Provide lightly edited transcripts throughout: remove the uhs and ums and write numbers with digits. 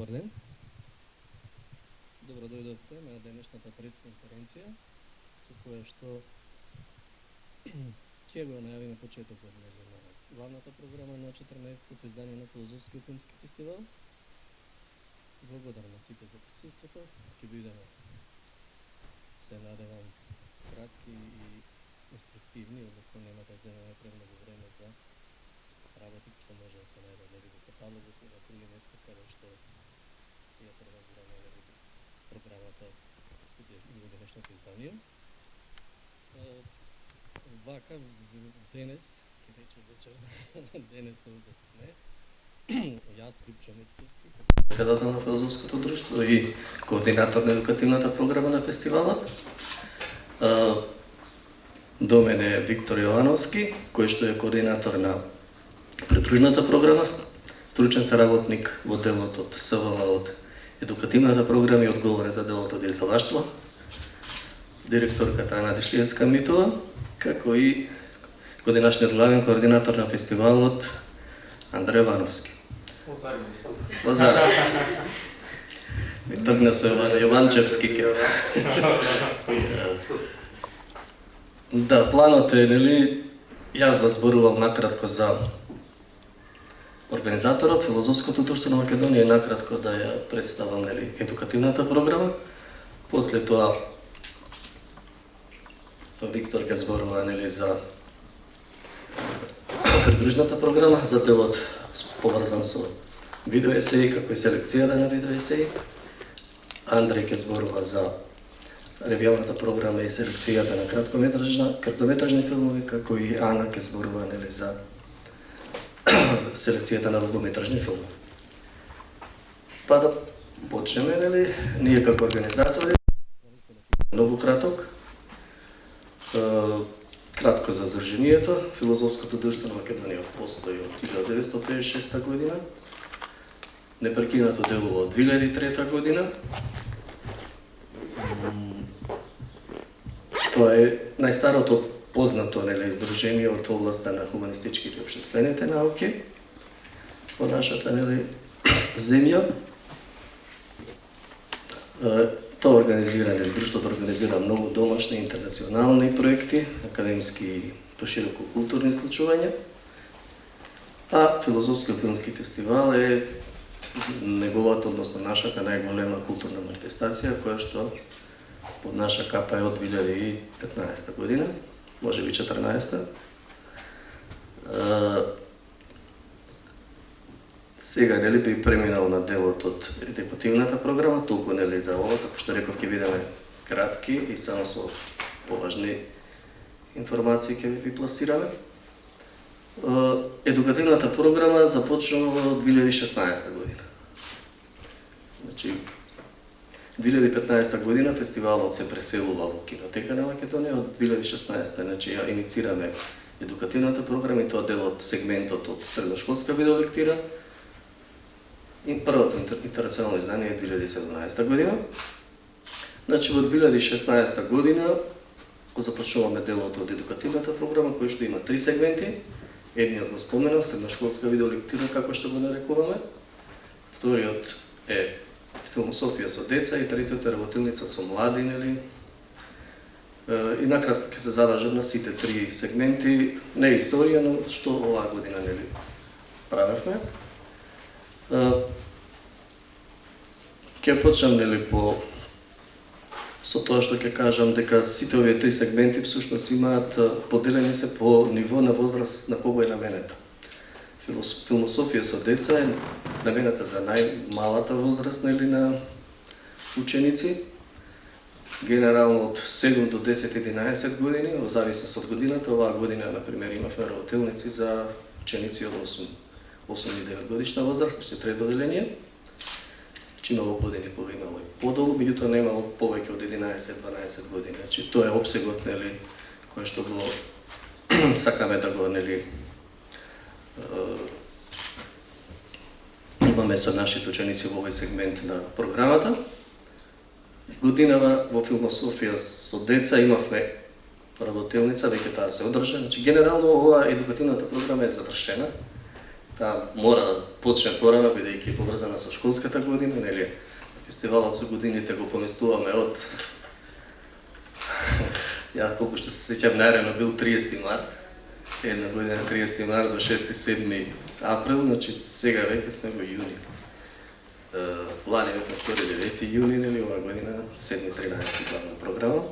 Добар ден. Добро дојдовте на денешната пресконференција со која што ќе го најавиме почетокот на главната програма на 14-тото издание на Филозофски филмски фестивал. Благодарам на сите за присуството. Ќе бидеме, се надевам, кратки и инструктивни, односно нема да земеме премногу време за работи што може да се најде нели во каталогот или на други места каде што ја превозираме програмата во денешното издание. Вака, денес, ќе рече вечерна, денес овде сме, јас, Липчо Митковски, председател на Филозофското друштво и координатор на едукативната програма на фестивалот. До мене е Виктор Јовановски, кој што е координатор на придружната програма, стручен соработник во делот од СВЛ од едукативната програма и одговорен за делот од издаваштво, директорката Ана Дишлиевска-Митова, како и годинашниот главен координатор на фестивалот Андреј Јовановски. Лазаревски. Ми тргна со Јованчевски. Да, планот е, нели, јас да зборувам накратко за организаторот, Филозофското друштво на Македонија и накратко да ја представам, нели, едукативната програма. После тоа Виктор ќе зборува, нели, за придружната програма, за делот поврзан со видеоесеи, како и селекцијата на видеоесеи. Андреј ќе зборува за ревијалната програма и селекцијата на краткометражни филмови, како и Ана ќе зборува, нели, за селекцијата на долгометражни филмови. Па да почнеме, нели, ние како организатори, многу краток, кратко за здруженијето. Филозофското друштво на Македонија постои од 1956 година, непрекинато делува од 2003 година. Тоа е најстарото познато, нели, здружение од областа на хуманистичките и општествените науки во нашата, нели, земја. Тоа организира, нели, друштвото организира многу домашни интернационални проекти, академски и пошироко културни случувања. А Филозофскиот филмски фестивал е неговата, односно нашата најголема културна манифестација, која што под наша капа е од 2015 година, може би 14. Сега, нели, би преминал на делот од едукативната програма, толку, нели, за ова, како што реков, ќе бидеме кратки и само со поважни информации ќе ви пласираме. Едукативната програма започнува од 2016 година. Значи, 2015 година фестивалот се преселува во Кинотека на Македонија, од 2016, значи, ја инициираме едукативната програма и тоа дел од сегментот од средношколска видеолектира. И првото интернационално издание е 2017 година. Значи, во 2016 година го започнуваме делот од едукативната програма, кој што има 3 сегменти. Едниот го споменав, средношколска видеолектира, како што го нарекуваме. Вториот е философија со деца и третиот е работилница со млади, нели. И накратко ќе се задржам на сите 3 сегменти, не историја, но што оваа година, нели, правевме. Ќе почнам, нели, со тоа што ќе кажам дека сите овие 3 сегменти всушност имаат поделени се по ниво на возраст на кого е наменета. Философија со деца е наменета за најмалата возраст, нели, на ученици, генерално од 7 до 10-11 години, во зависност од годината. Оваа година, например, имавме работилници за ученици од 8 и 9 годишна возраст, значи трето одделение. Значи имало години кога имало и подолу, меѓутоа не имало повеќе од 11-12 години. Значи тоа е опсегот, нели, кој што го сакаме да го, нели, имаме со нашите ученици во овој сегмент на програмата. Годинава во философија со деца имавме работилница, веќе таа се одржа. Значи, генерално оваа едукативната програма е завршена. Таа мора да почне порано, бидејќи е поврзана со школската година, нели? Фестивалот со годините го поместуваме од ја колку што се сеќавам најрано бил 30 март. Една година 30 март до 6-7 април, значи сега веќе сме во јуни. Лани веќе 2-9 јуни, нели, оваа година 7-13 главна програма.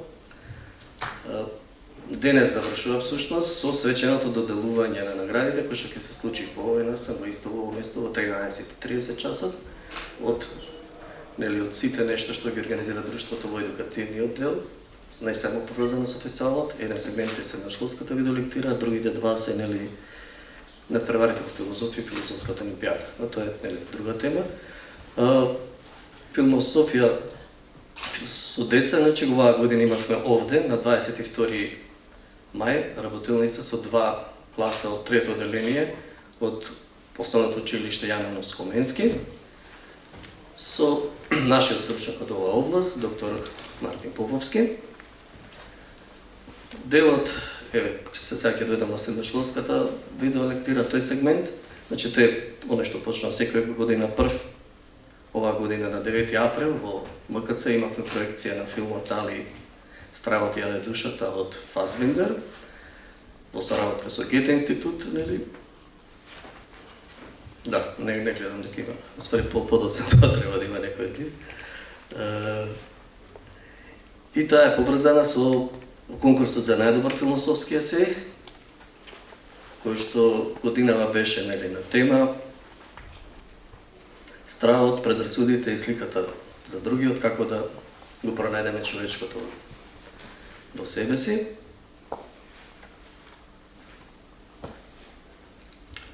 Денес завршува всушност со свеченото доделување на наградите, кој што ќе се случи по овој настан во исто ово место во 13:30 часот од сите нешто што ги организира друштвото во едукативниот дел, не само поврзано со фестивалот, еден сегмент е средношколската видеолектира, другите два се надпреварите во филозофија и филозофската олимпијада. Но тоа е друга тема. Философија со деца, значи оваа година имавме овде на 22 мај работилница со 2 класа од трето одделение од Основното училиште Јан Анос Хоменски со нашиот стручнак од оваа област, доктор Мартин Поповски. Делот, се сега ќе дојдам на средношколската видеолектира, тој сегмент, значи тој оно што почнува секоја година прв, оваа година на 9 април во МКЦ имавме проекција на филмот Али Стравот јаде душата од Фасбиндер, во соработка со Гете институт, нели? Да, не гледам дека има, ствари подоцна тоа треба да има некој див. И таа е поврзана со конкурсот за најдобар философски есеј, кој што годинава беше на тема стравот, предрасудите и сликата за другиот, како да го пронајдеме човечкото во себе си.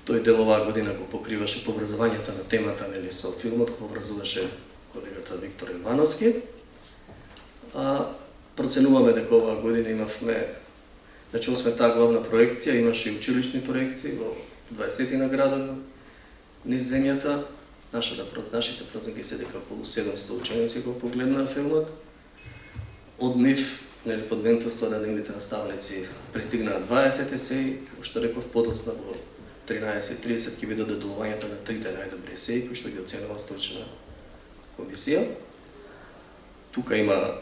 Тој дел оваа година го покриваше поврзувањето на темата со филмот, го поврзуваше колегата Виктор Ивановски. Проценуваме дека оваа година имавме, значи освен таа главна проекција, имаше и училишни проекции во 20 градови низ земјата. Нашите проценки се дека околу 700 ученици го погледнаа филмот. Од нив, под менторство на нивните наставници, пристигнаа 20 есеи, како што реков, подоцна во 13:30 ќе бидат доделувањето на трите најдобри есеи, кои што ги оценува стручна комисија. Тука има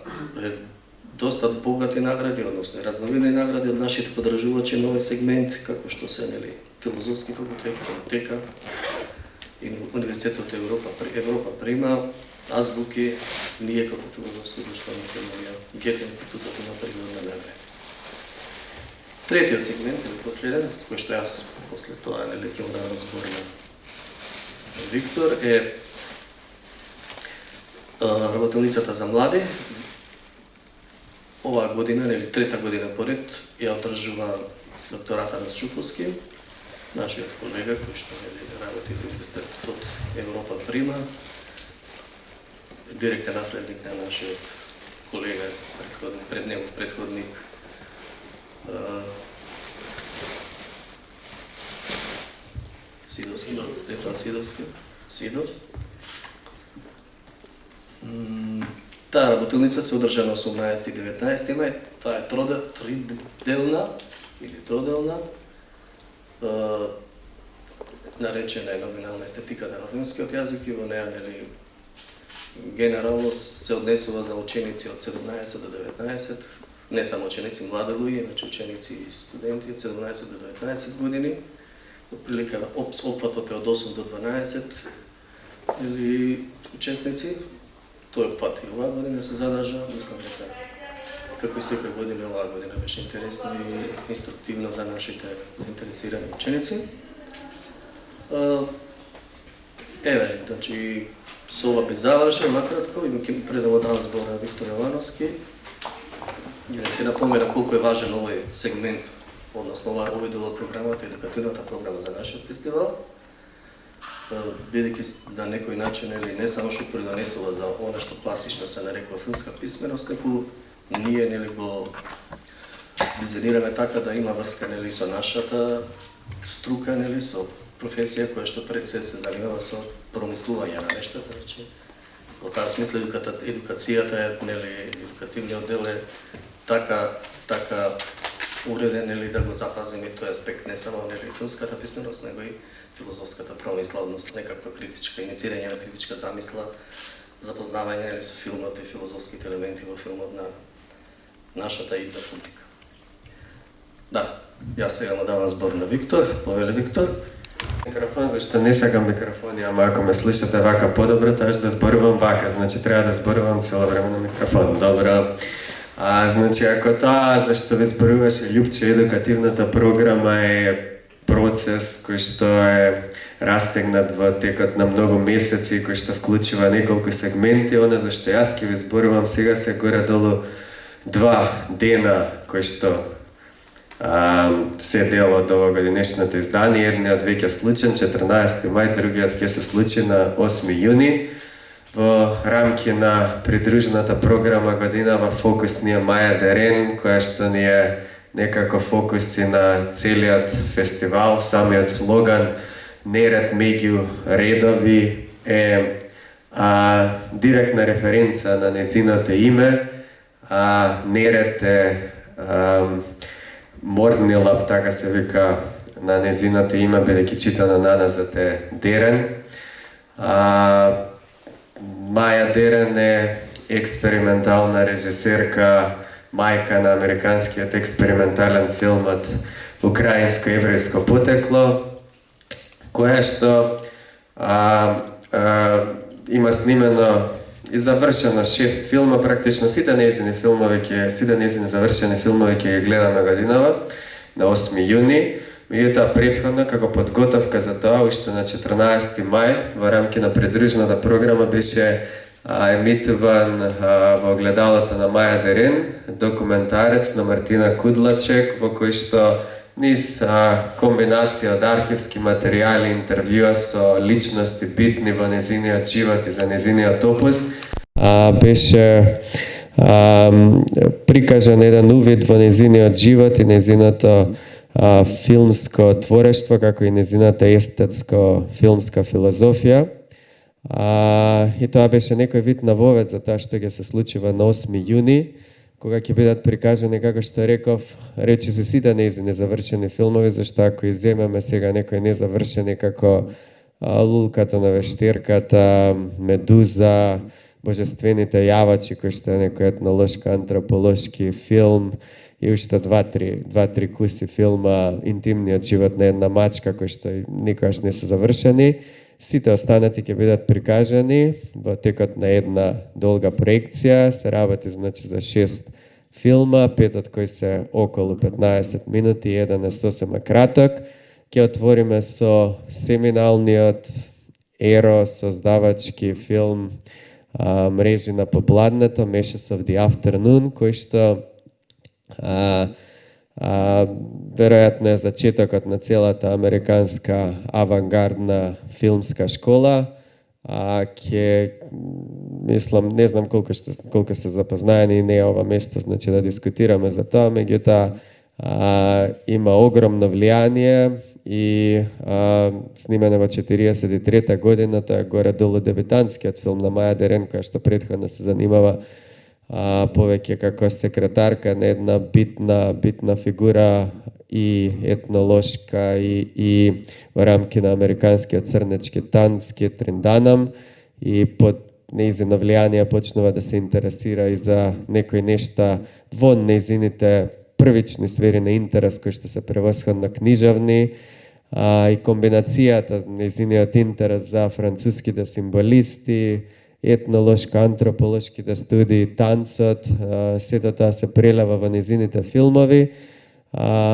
доста богати награди, односно разновидни награди од нашите подржувачи на овој сегмент, како што се филозофски факултет, кинотека и Универзитетот Европа прима азбуки, ние како филозофско друштво на Македонија, Гете институтот има природна награда. Третиот сегмент, или последен, с кој што јас после тоа ќе му давам збор на Виктор, е работилницата за млади. Оваа година, трета година поред, ја одржува доктор Атанас Чуповски, нашиот колега кој што работи во Универзитетот Европа прима, директен наследник на нашиот колега, пред негов претходник Сидовски, Стефан Сидовски, Сидо. Таа работилница се одржа на 18 и 19 мај, таа е троделна или троделна, наречена е номинална естетиката на филмскиот јазик и во неа генерално се однесува на ученици од 17 до 19, не само ученици, млади луѓе, значи ученици и студенти од 17 до 19 години, отприлика опфатот е од 8 до 12 или учесници. Тој опфат и оваа година се задржа, мислам дека како и секоја година, оваа година беше интересно и инструктивно за нашите заинтересирани ученици. Еве, значи, со ова би завршил накратко и ќе предам дам збор на Виктор Јовановски. Ќе напомена колку е важен овој сегмент, односно овој дел од програмата, едукативната програма за нашиот фестивал, бидејќи на некој начин не само што придонесува за она што класично се нарекува филмска писменост, туку ние го дизајнираме така да има врска со нашата струка, со професија која што пред се занимава со промислување на нештата. Во таа смисла едукацијата е, едукативниот дел е така уреден или да го запазиме тој аспект не само на филмската писменост, него и филозофската промисловност, некаква критичка, инициирање на критичка замисла, запознавање или со филмот и филозофските елементи во филмот на нашата идна публика. Да, јас сега му давам збор на Виктор. Повеле Виктор. Микрофон, зашто не сакам микрофони, ама ако ме слушате вака подобро, тоа да зборувам вака, значи треба да зборувам цело време на микрофон. Добро. Значи ако тоа зашто ви зборуваше Љупче, едукативната програма е процес кој што е растегнат во текот на многу месеци, кој што вклучува неколку сегменти, она зашто јас ќе ви зборувам сега се горе-долу 2 дена кои што се дел од овогодинешното издание. Едниот веќе случен 14 мај, другиот ќе се случи на 8 јуни. Во рамки на придружната програма годинава фокус ни е Маја Дерен, која што ни е некако фокуси на целиот фестивал. Самиот слоган "Неред меѓу редови" е директна референца на незиното име. Неред е морднилап, така се вика на незиното име, бидејќи читано наназад е Дерен. Маја Дерен е експериментална режисерка, мајка на американскиот експериментален филмот Украинско-еврејско потекло, која што има снимено и завршено 6 филма, практично сите нејзини завршени филмови ќе ги гледаме годинава на 8 јуни. Меѓутоа претходно, како подготовка за тоа, уште на 14 мај во рамки на придружната програма беше емитуван во огледалото на Маја Дерен документарец на Мартина Кудлачек, во кој што низ комбинација од архивски материјали, интервјуа со личности битни во незиниот живот и за незиниот опус, беше прикажан еден увид во незиниот живот и незиното филмско творештво, како и незината естетско-филмска филозофија. И тоа беше некој вид навовед за тоа што ќе се случува на 8 јуни, кога ќе бидат прикажани, како што реков, речи се сите нејзини завршени филмови, зашто ако иземеме сега некои незавршени како Лулката на вештерката, Медуза, Божествените јавачи, кој што е некој етнолошко-антрополошки филм, и уште 2-3 куси филма Интимниот живот на една мачка, кои што никогаш не се завршени. Сите останати ќе бидат прикажани во текот на една долга проекција. Се работи значи за 6 филма, 5 од кои се околу 15 минути, еден е сосема краток. Ќе отвориме со семиналниот еро создавачки филм Мрежи на попладнето, Meshes of the Afternoon, кој што веројатно е зачетокот на целата американска авангардна филмска школа. Мислам, не знам колку се запознаени, не е ова место значи да дискутираме за тоа, меѓутоа има огромно влијание и снимане во 43-та година, тоа е горе-долу дебютантскиот филм на Маја Дерен, која што претходно се занимава повеќе како секретарка на една битна фигура и етнолошка и во рамки на американскиот црнечки танц Кетрин Данам, и под нејзино влијание почнува да се интересира и за некои нешта вон нејзините првични сфери на интерес кои што се превосходно книжевни, и комбинацијата нејзиниот интерес за француските символисти, етнолошко-антрополошките студии, танцот, сето тоа се прелева во незините филмови.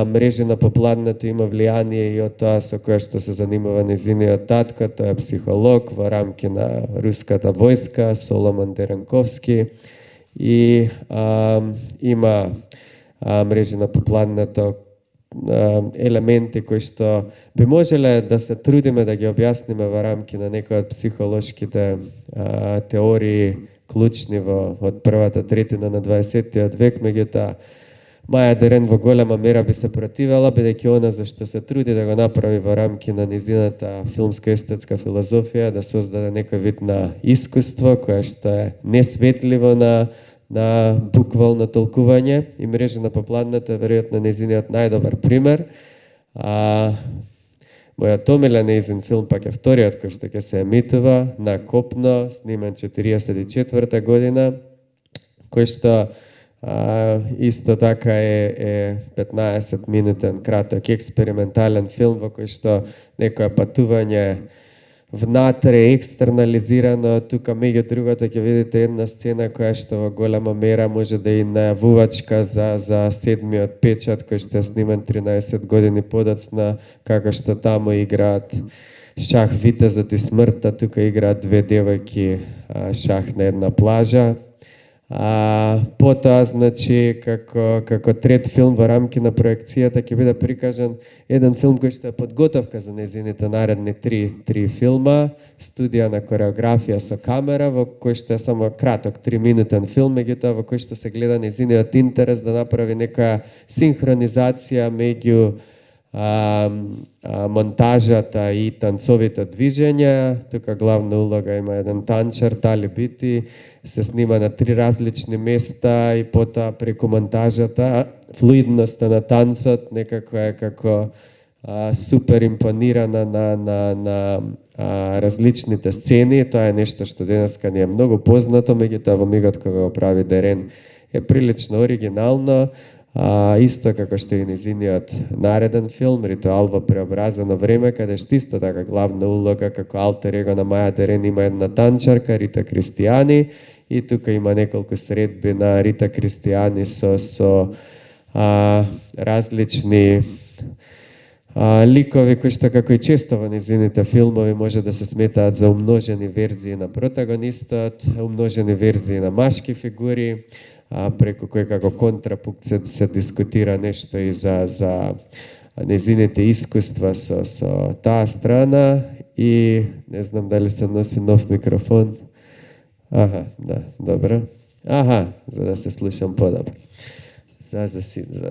Мрежи на попладнето има влијание и од тоа со кое што се занимава незиниот татко, тој е психолог во рамки на руската војска, Соломон Деренковски, и има мрежи на попладнето елементи кои што би можеле да се трудиме да ги објасниме во рамки на некои од психолошките теории клучни од првата третина на 20 век, меѓутоа Маја Дерен во голема мера би се противела, бидејќи она за што се труди да го направи во рамки на низината филмско-естетска филозофија, да создаде некој вид на искуство, кое што е несветливо на на буквално толкување и Мрежа на попладната е веројатно нејзиниот најдобар пример. Мојот омилен нејзин филм пак е вториот кој што ќе се емитува, На копно, снимен 44 година, кој што исто така е 15 минутен краток експериментален филм во кој што некоја патување внатре екстернализирано. Тука меѓу другото ќе видите една сцена која што во голема мера може да и најавувачка за седмиот печат кој што е снимен 13 години подоцна, како што таму играат шах Витезот и смртта, тука играат две девојки шах на една плажа. Потоа, значи, како трет филм во рамки на проекцијата ќе биде прикажан еден филм кој што е подготовка за нејзините наредни три филма, студија на кореографија со камера, во кој што е само краток 3-минутен филм, меѓутоа во кој што се гледа нејзиниот интерес да направи некоја синхронизација меѓу монтажата и танцовите движења. Тука главна улога има еден танчар, Тали Бити, се снима на 3 различни места и потоа преку монтажата флуидноста на танцот некако е како супер импонирана на различните сцени. Тоа е нешто што денеска ни е многу познато, меѓутоа во мигот кога го прави Дерен е прилично оригинално. Исто како што и нејзиниот нареден филм Ритуал во преобразено време, каде што исто така главна улога како алтер его на Маја Дерен има една танчарка Рита Кристијани и тука има неколку средби на Рита Кристијани со различни ликови кои што како и често во нејзините филмови може да се сметаат за умножени верзии на протагонистот, умножени верзии на машки фигури, преку кој како контрапункт се дискутира нешто и за нејзините искуства со таа страна и не знам дали се носи нов микрофон. Да, добро. За да се слушам подобро.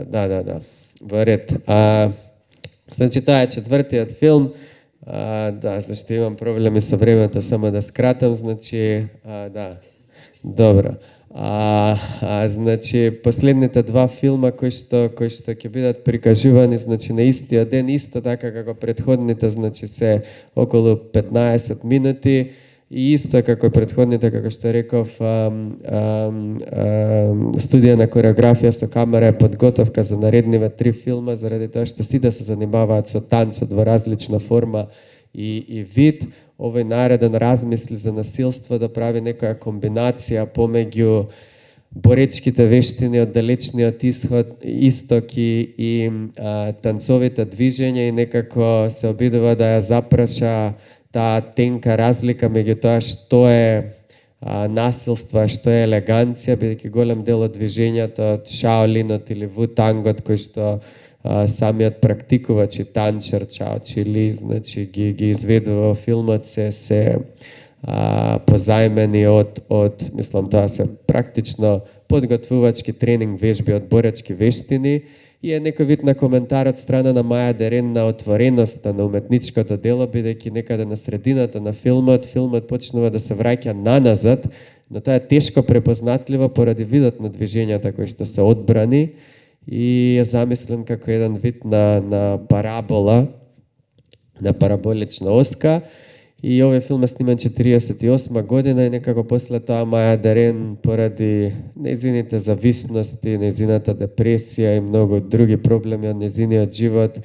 Да. Во ред. Значи, тоа е четвртиот филм. Зашто имам проблеми со времето, само да скратам, значи, добро. Значи, последните два филма кои што ќе бидат прикажувани, значи, на истиот ден, исто така како претходните, значи, се околу 15 минути и исто како претходните, како што реков, студија на кореографија со камера е подготовка за наредниве 3 филма, заради тоа што сите се занимаваат со танцот во различна форма и вид. Овој нареден размисли за насилство да прави некоја комбинација помеѓу боречките вештини од далечниот исток и танцовите движења и некако се обидува да ја запраша таа тенка разлика меѓу тоа што е насилство, што е елеганција, бидејќи голем дел од движењата од Шаолинот или Вутангот кој што самиот практикувач и танчар Чао Чили, значи ги изведува во филмот се позајмени од мислам тоа се практично подготвувачки тренинг вежби од боречки вештини и е некој вид на коментар од страна на Маја Дерен на отвореноста на уметничкото дело, бидејќи некаде на средината на филмот почнува да се враќа наназад, но тоа е тешко препознатливо поради видот на движењата кои што се одбрани и е замислен како еден вид на парабола, на параболична оска. И овој филм е снимен 48 година и некако после тоа Маја Дерен поради нејзините зависности, нејзината депресија и многу други проблеми од нејзиниот живот,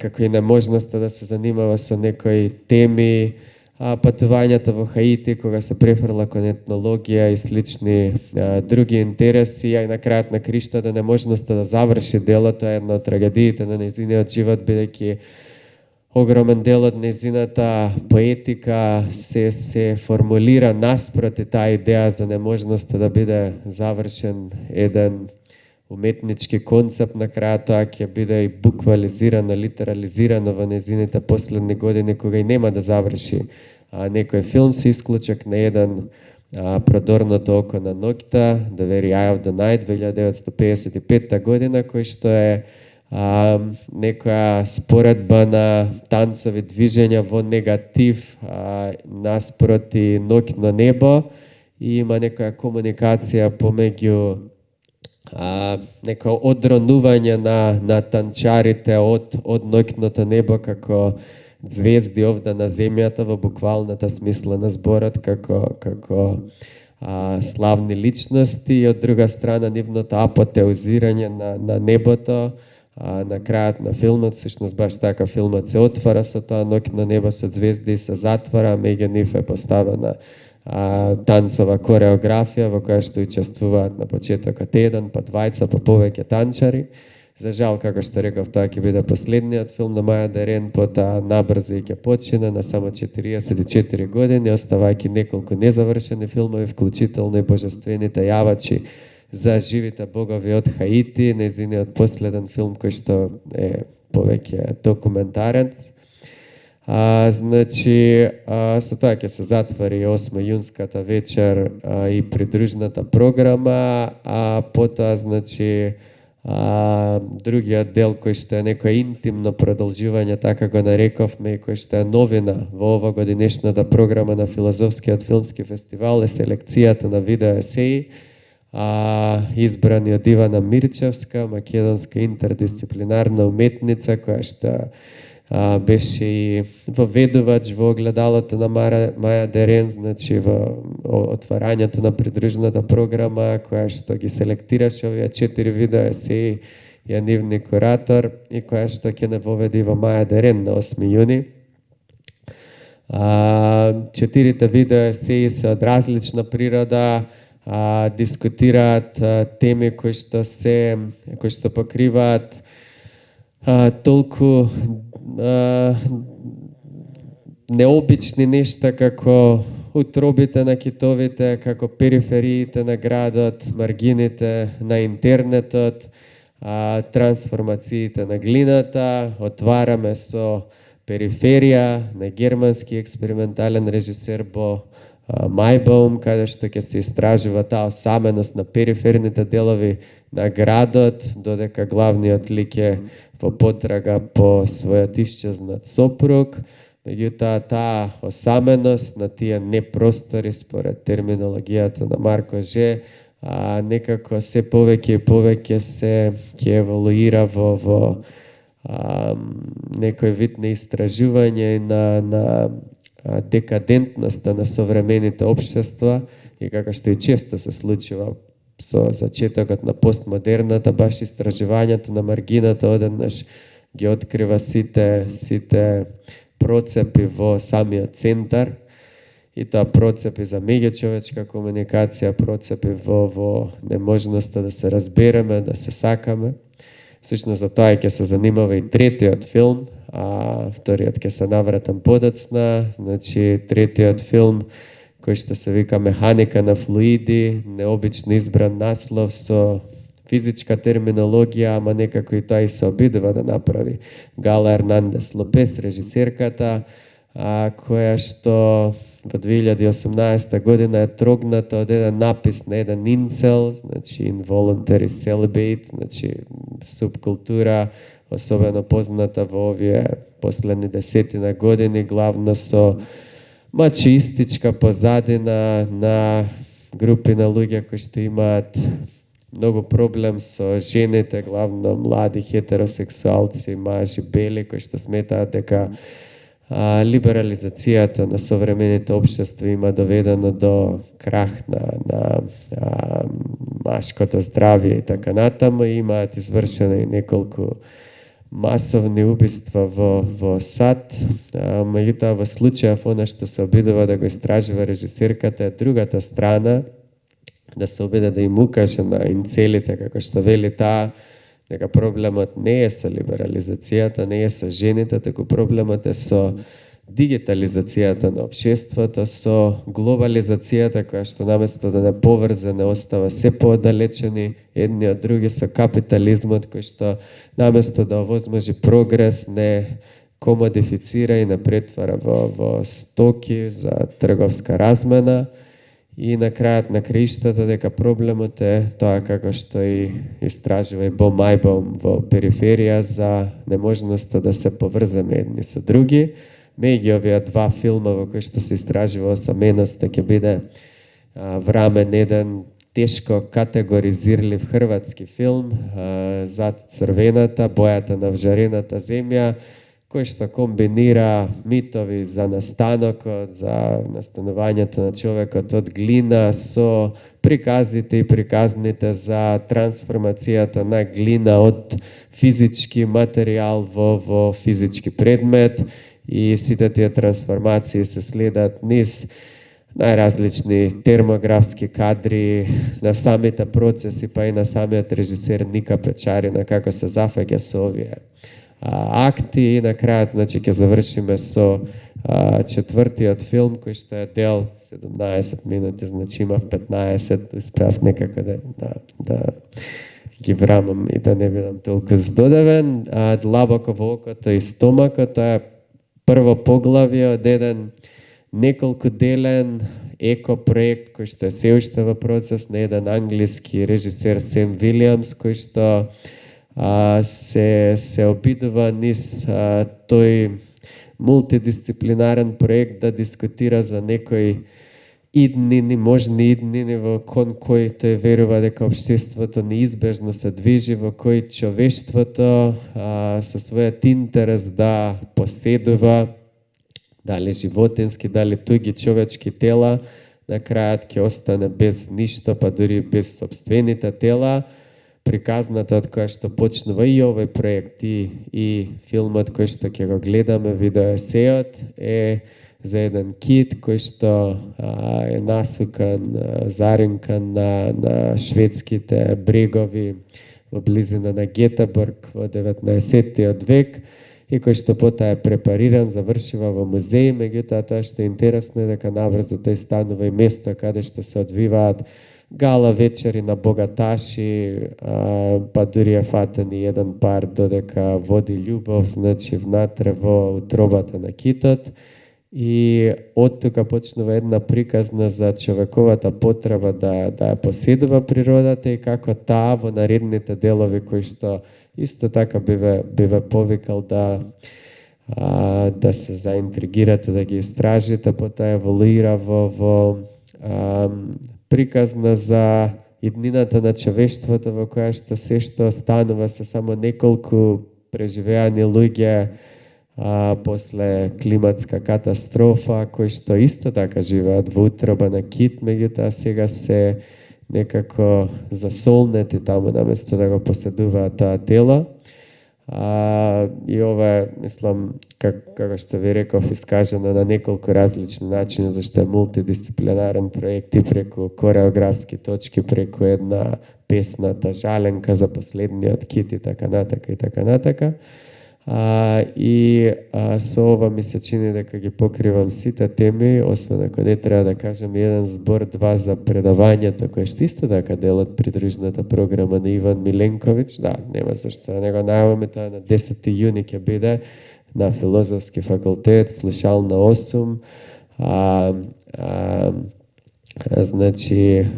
како и неможноста да се занимава со некои теми, патувањата во Хаити кога се префрла кон етнологија и слични други интереси, и на крајот на криштата неможноста да заврши делото е една од трагедиите на нејзиниот живот, бидејќи огромен дел од нејзината поетика се формулира наспроти таа идеја за неможноста да биде завршен еден уметнички концепт. На крајот тоа ќе биде и буквализирано, литерализирано во нејзините последни години кога и нема да заврши некој филм, со исклучок на еден Продорното око на ноќта, The Very Eye of the Night, 1955 година, кој што е некоја споредба на танцови движења во негатив наспроти Ноќно небо и има некоја комуникација помеѓу некој одронување на танчарите од ноќното небо како звезди овде на земјата во буквалната смисла на зборот, како славни личности, и од друга страна нивното апотеозирање на небото. На крајот на филмот, всушност баш така, филмот се отвара со тоа ноќно небо со звезди и се затвара, меѓу нив е поставена танцова кореографија во која што учествуваат на почетокот еден, па двајца, па повеќе танчари. За жал, како што реков, тоа ќе биде последниот филм на Маја Дерен, потоа набрзо и ќе почине на само 44 години, оставајќи неколку незавршени филмови, вклучително и Божествените јавачи за живите богови од Хаити, нејзиниот последен филм кој што е повеќе документарен. Значи, со тоа ќе се затвори 8 јунската вечер и придружната програма, а потоа, значи, другиот дел кој што е некој интимно продолжување, така го нарековме, и кој што е новина во овогодинешната програма на Филозофскиот филмски фестивал, е селекцијата на видео есеи, избрани од Ивана Мирчевска, македонска интердисциплинарна уметница, која што беше и воведувач во огледалото на Маја Дерен, значи во отварањето на придружната програма, која што ги селектираше овие 4 видео есеи, ја нивни куратор, и која што ќе не воведи во Маја Дерен на 8 јуни. 4 видео есеи се од различна природа, дискутираат теми кои што покриваат толку необични нешта како утробите на китовите, како перифериите на градот, маргините на интернетот, трансформациите на глината. Отвараме со Периферија на германски експериментален режисер Бо Мајбаум, каде што ќе се истражува таа осаменост на периферните делови на градот, додека главниот лик е во потрага по својот исчезнат сопруг. Меѓутоа, таа осаменост на тие непростори, според терминологијата на Марко Же, некако се повеќе и повеќе се ќе еволуира во некој вид на истражување на декадентноста на современите општества, и како што и често се случува со зачетокот на постмодерната, баш истражувањето на маргината одеднаш ги открива сите процепи во самиот центар, и тоа процепи за меѓучовечка комуникација, процепи во неможноста да се разбереме, да се сакаме. Всушност за тоа ќе се занимава и третиот филм, вториот ќе се навратам подоцна. Значи, третиот филм, кој што се вика Механика на флуиди, необично избран наслов со физичка терминологија, ама некако и тоа и се обидува да направи Гала Ернандес Лопес, режисерката, која што во 2018 година е трогната од еден напис на еден инцел, значи involuntary celibate, значи субкултура, особено позната во овие последни 10 години, главно со мачистичка позадина на групи на луѓе кои што имаат многу проблем со жените, главно млади хетеросексуалци, мажи, бели, кои што сметаат дека либерализацијата на современите општества има доведено до крах на машкото здравје и така натаму. Имаат извршено и неколку масовни убиства во САД, меѓутоа во случајов она што се обидува да го истражува режисерката е другата страна, да се обиде да им укаже на инцелите, како што вели таа, дека проблемот не е со либерализацијата, не е со жените, туку проблемот е со дигитализацијата на општеството, со глобализацијата која што наместо да не поврзе, не остава се поодалечени едни од други, со капитализмот кој што наместо да овозможи прогрес не комодифицира и не претвара во стоки за трговска размена. И на крајот на краиштата дека проблемот е тоа, како што и истражува и Бо Мајбаум во Периферија, за неможноста да се поврземе едни со други. Меѓу овие два филма во кои што се истражува осаменоста ќе биде врамен еден тешко категоризирлив хрватски филм Зад црвената, бојата на вжарената земја, кој што комбинира митови за настанокот, за настанувањето на човекот од глина со приказите и приказните за трансформацијата на глина од физички материјал во физички предмет, и сите тие трансформации се следат низ најразлични термографски кадри на самите процеси, па и на самиот режисер Ника Печарина, како се зафаќа со овие акти, и на крајот, значи, ќе завршиме со четвртиот филм, кој што е дел 17 минути, значи имав 15, успеав некако да ги врамам и да не бидам толку здодевен. Длабоко во окото и стомакот, тоа е прво поглавје од еден неколку делен еко проект кој што е се уште во процес на еден англиски режисер Сем Вилиамс, кој што се обидува низ тој мултидисциплинарен проект да дискутира за некои иднини, можни иднини во кон кои тој верува дека општеството неизбежно се движи, во кој човештвото со својот интерес да поседува дали животински, дали туги човечки тела, на крајот ќе остане без ништо, па дури без собствените тела. Приказната од која што почнува и овој проект и филмот кој што ќе го гледаме, видеоесеот, е за еден кит кој што е насукан, заринкан на шведските брегови во близина на Гетеборг во 19 век, и кој што потоа е препариран, завршива во музеј. Меѓутоа, тоа што е интересно е дека наврзо тој станува и место каде што се одвиваат гала вечери на богаташи, па дури е фатен и еден пар додека води љубов, значи внатре во утробата на китот. И од тука почнува една приказна за човековата потреба да ја поседува природата и како таа во наредните делови кои што исто така биве повикал да се заинтригирате, да ги истражите, потоа еволуира во приказна за иднината на човештвото, во која што се што станува се само неколку преживеани луѓе после климатска катастрофа, кои што исто така живеат во утроба на кит, меѓутоа сега се некако засолнети таму наместо да го поседуваат тоа тело. И ова е, мислам, како што ви реков, искажено на неколку различни начини, зашто е мултидисциплинарен проект и преку кореографски точки, преку една песната жаленка за последниот кит и така натака и така натака. Со ова ми се чини дека ги покривам сите теми, освен ако не треба да кажем еден збор, два за предавањето, кое што исто така дел од придружната програма на Иван Миленковиќ. Да, нема зашто да не го најаваме, тоа на 10 јуни ќе биде на Филозофски факултет, слушална 8. Значи,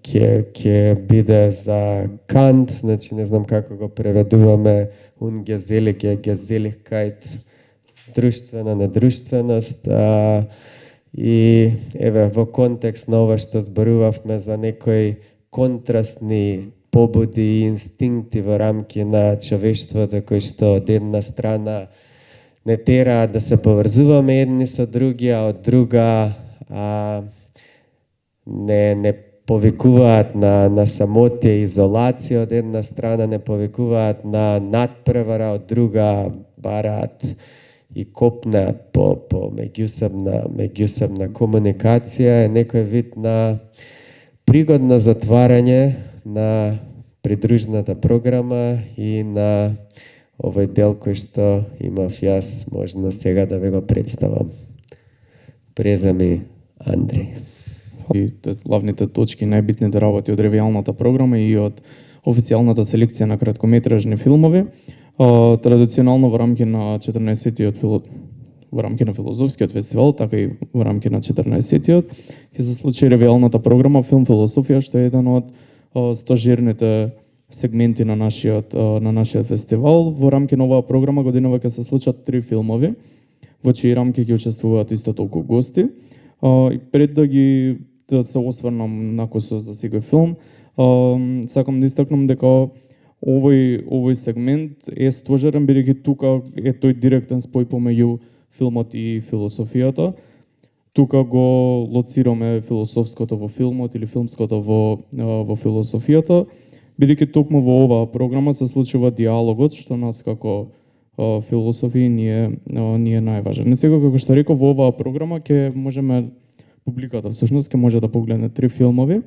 ќе биде за Кант, значи не знам како го преведуваме, Ungezellигkeit, друштвена недрштвеност, и еве во контекст на ова што зборувавме за некои контрастни побуди и инстинкти во рамки на човештвото, кои што од една страна не тераат да се поврзуваме едни со други, а од друга не повикуваат на самотија и изолација, од една страна не повикуваат на надпревара, од друга бараат и копнеат по меѓусебна комуникација, е некој вид на пригодно затварање на придружната програма и на овој дел кој што имав јас можност сега да ве го представам. Преземи Андреј. И главните точки, најбитните работи од ревијалната програма и од официјалната селекција на краткометражни филмови. Традиционално во рамки на 14-тиот во рамки на филозофскиот фестивал, така и во рамки на 14-тиот ќе се случи ревијалната програма Филм философија, што е еден од стожерните сегменти на нашиот фестивал. Во рамки на оваа програма годинава ќе се случат 3 филмови, во чии рамки ќе учествуваат исто толку гости. И пред да се осврнам накусо за секој филм, сакам да истакнам дека овој сегмент е стожерен, бидејќи тука е тој директен спој помеѓу филмот и философијата. Тука го лоцираме философското во филмот или филмското во философијата, бидејќи токму во оваа програма се случува диалогот, што нас како философи ни е најважен. Не сега, како што реков, во оваа програма ќе можеме, публиката всушност ќе може да погледне 3 филмови.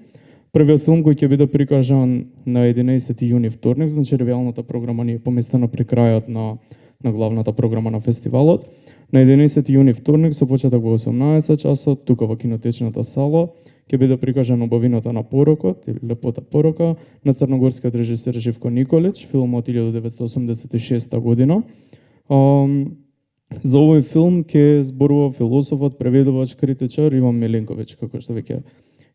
Првиот филм кој ќе биде прикажан на 11 јуни вторник, значи ревијалната програма ни е поместена при крајот на главната програма на фестивалот. На 11 јуни вторник со почеток во 18 часот, тука во кинотечната сала, ќе биде прикажан Убавината на порокот или Лепота порока на црногорскиот режисер Живко Николич, филмот 1986 година. За овој филм ќе зборува философот, преведувач, критичар Иван Миленковиќ, како што веќе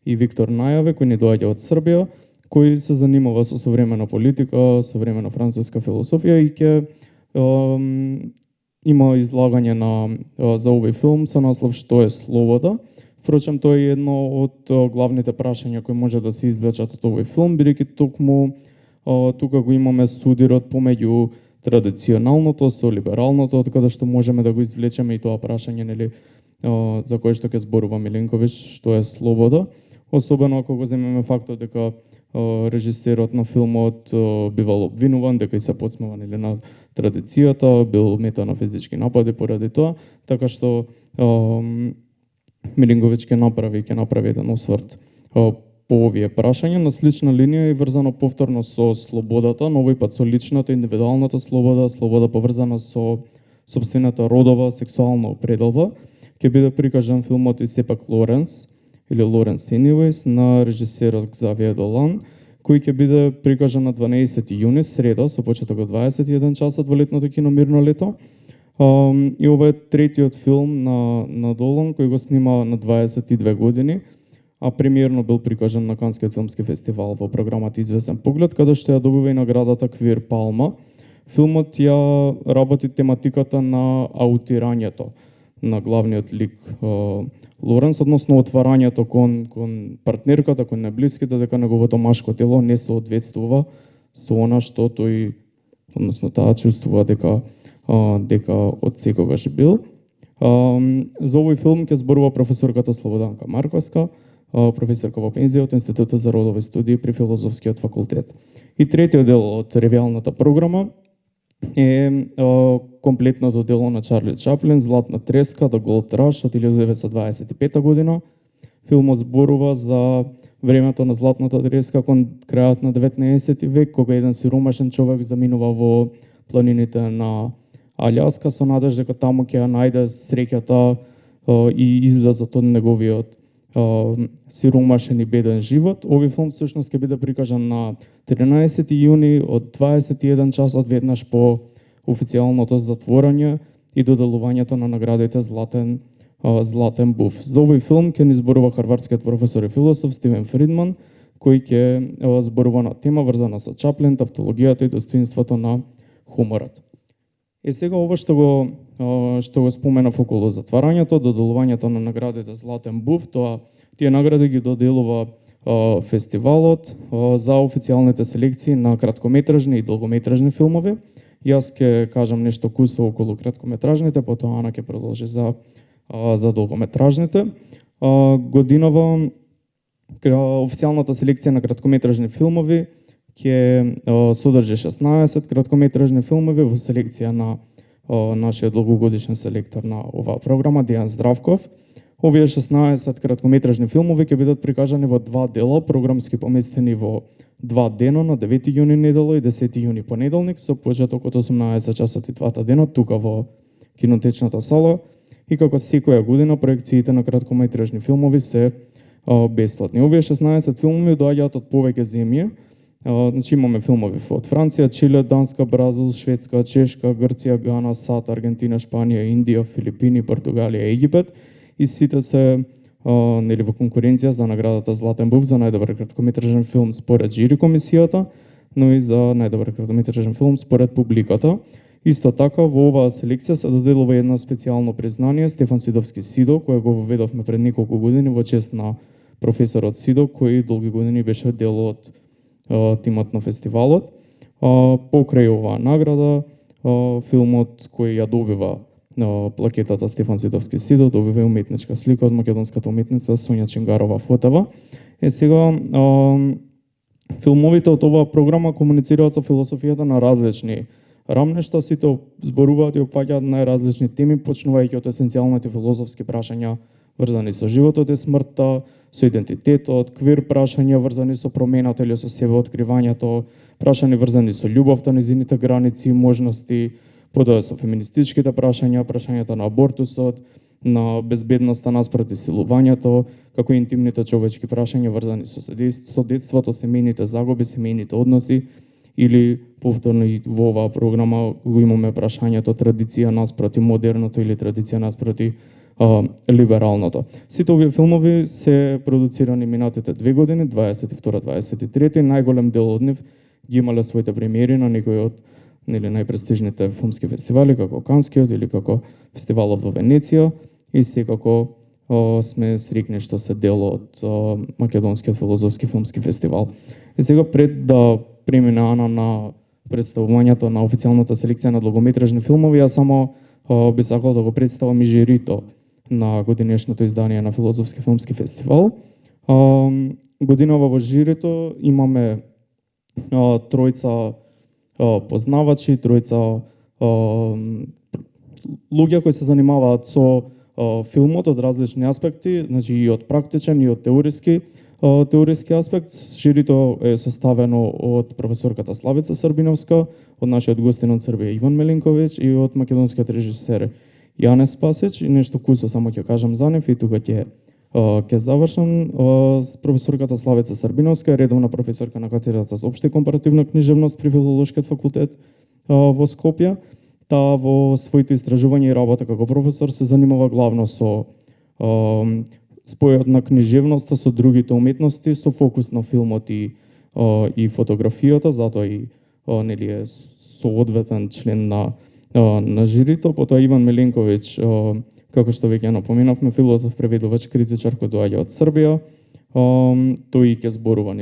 и Виктор најаве, кој ни доаѓа од Србија, кој се занимава со современа политика, современа француска философија и ќе има излагање за овој филм со наслов Што е слобода. Впрочем, тоа е едно од главните прашања кои може да се извлечат од овој филм, бидејќи токму тука го имаме судирот помеѓу традиционалното со либералното, од каде што можеме да го извлечеме и тоа прашање, нели, за кое што ќе зборува Миленковиќ, што е слобода, особено ако го земеме фактот дека режисерот на филмот бивал обвинуван дека и се подсмева на традицијата, бил мета на физички напади поради тоа, така што Миленковиќ ќе направи еден осврт по овие прашања на слична линија и врзано повторно со слободата, но овој пат со личната, индивидуалната слобода поврзана со сопствената родова, сексуална определба. Ќе биде прикажан филмот и сепак Лоренс, или Лоренс Anyways, на режисерот Ксавие Долан, кој ќе биде прикажан на 12 јуни, среда, со почеток од 21 часот во летното кино Мирно лето. И ова е третиот филм на Долан, кој го снима на 22 години, а премиерно бил прикажан на Канскиот филмски фестивал во програмата Извесен поглед, каде што ја добива и наградата Квир Палма. Филмот ја работи тематиката на аутирањето на главниот лик Лоренс, односно отварањето кон партнерката, кон најблиските, дека неговото машко тело не соодветствува со она што тој, односно таа чувствува дека од секогаш бил. За овој филм ќе зборува професорката Слободанка Марковска, професорка во пензија од Институтот за родови студии при Филозофскиот факултет. И третиот дел од ревијалната програма е комплетното дело на Чарли Чаплин, Златна треска, The Gold Rush од 1925 година. Филмот зборува за времето на Златната треска кон крајот на 19 век, кога еден сиромашен човек заминува во планините на Аљаска со надеж дека таму ќе ја најде среќата и излезот од неговиот сиромашен и беден живот. Овој филм всушност ќе биде прикажан на 13 јуни од 21 часот, веднаш по официјалното затворање и доделувањето на наградите Златен буф. За овој филм ќе ни зборува харвардскиот професор и философ Стивен Фридман, кој ќе зборува на тема врзана со Чаплин, тавтологијата и достоинството на хуморот. Сега ова што го споменав околу затварањето, доделувањето на наградите Златен буф, тие награди ги доделува фестивалот за официјалните селекции на краткометражни и долгометражни филмови. Јас ќе кажам нешто кусо околу краткометражните, потоа Ана ќе продолжи за долгометражните. Годинава официјалната селекција на краткометражни филмови ќе содржи 16 краткометражни филмови во селекција на нашиот долгогодишен селектор на оваа програма, Дејан Здравков. Овие 16 краткометражни филмови ќе бидат прикажани во 2 дела, програмски поместени во 2 дена, на 9 јуни недела и 10 јуни понеделник, со почеток од 18 часот и 2 дена, тука во кинотечната сала. И како секоја година, проекциите на краткометражни филмови се бесплатни. Овие 16 филмови доаѓаат од повеќе земји. Значи имаме филмови од Франција, Чиле, Данска, Бразил, Шведска, Чешка, Грција, Гана, САД, Аргентина, Шпанија, Индија, Филипини, Португалија, Египет. И сите се во конкуренција за наградата Златен буф за најдобар краткометражен филм според жири комисијата, но и за најдобар краткометражен филм според публиката. Исто така, во оваа селекција се доделува едно специјално признание Стефан Сидовски Сидо, кое го воведовме пред неколку години во чест на професорот Сидо, кој долги години беше дел од тимот на фестивалот. Покрај оваа награда, филмот кој ја добива плакетата Стефан Сидовски Сидо добива уметничка слика од македонската уметница Сонја Чингарова Фотева. Сега, филмовите од оваа програма комуницираат со философијата на различни рамнешта, сите зборуваат и опфаќаат најразлични теми, почнувајќи од есенцијалните филозофски прашања врзани со животот и смртта, со идентитетот, квир прашања врзани со промената или со себеоткривањето, прашања врзани со љубовта, низините граници и можности, потоа со феминистичките прашања, прашањата на абортусот, на безбедноста наспроти силувањето, како и интимните човечки прашања врзани со детството, семејните загуби, семејните односи, или повторно и во оваа програма го имаме прашањето традиција наспроти модерното или традиција наспроти либералното. Сите овие филмови се продуцирани минатите 2 години, 22-23, најголем дел од нив ги имале своите премиери на некои од најпрестижните филмски фестивали, како Канскиот или како фестивалот во Венеција, и секако сме срекни што се дел од Македонскиот филозофски филмски фестивал. И сега пред да премине Ана на представувањето на официјалната селекција на долгометражни филмови, јас само би сакал да го представам и жирито на годинешното издание на Филозофски филмски фестивал. Годинава во жирито имаме тројца познавачи, тројца луѓе кои се занимаваат со филмот од различни аспекти, значи и од практичен и од теориски аспект. Жирито е составено од професорката Славица Србиновска, од нашиот гостин од Србија Иван Мелинковиќ и од македонскиот режисер Јане Спасич. И нешто кусо само ќе кажам за нив и тука ќе завршам. Професорката Славица Србиновска е редовна професорка на катедрата за општа и компаративна книжевност при Филолошкиот факултет во Скопје. Таа во своите истражувања и работа како професор се занимава главно со спојот на книжевноста со другите уметности, со фокус на филмот и фотографијата, затоа и е соодветен член на жирито. Потоа Иван Меленковиќ, како што веќе напоменавме, филозоф, преведувач, критичар кој доаѓа од Србија. Тој ќе зборува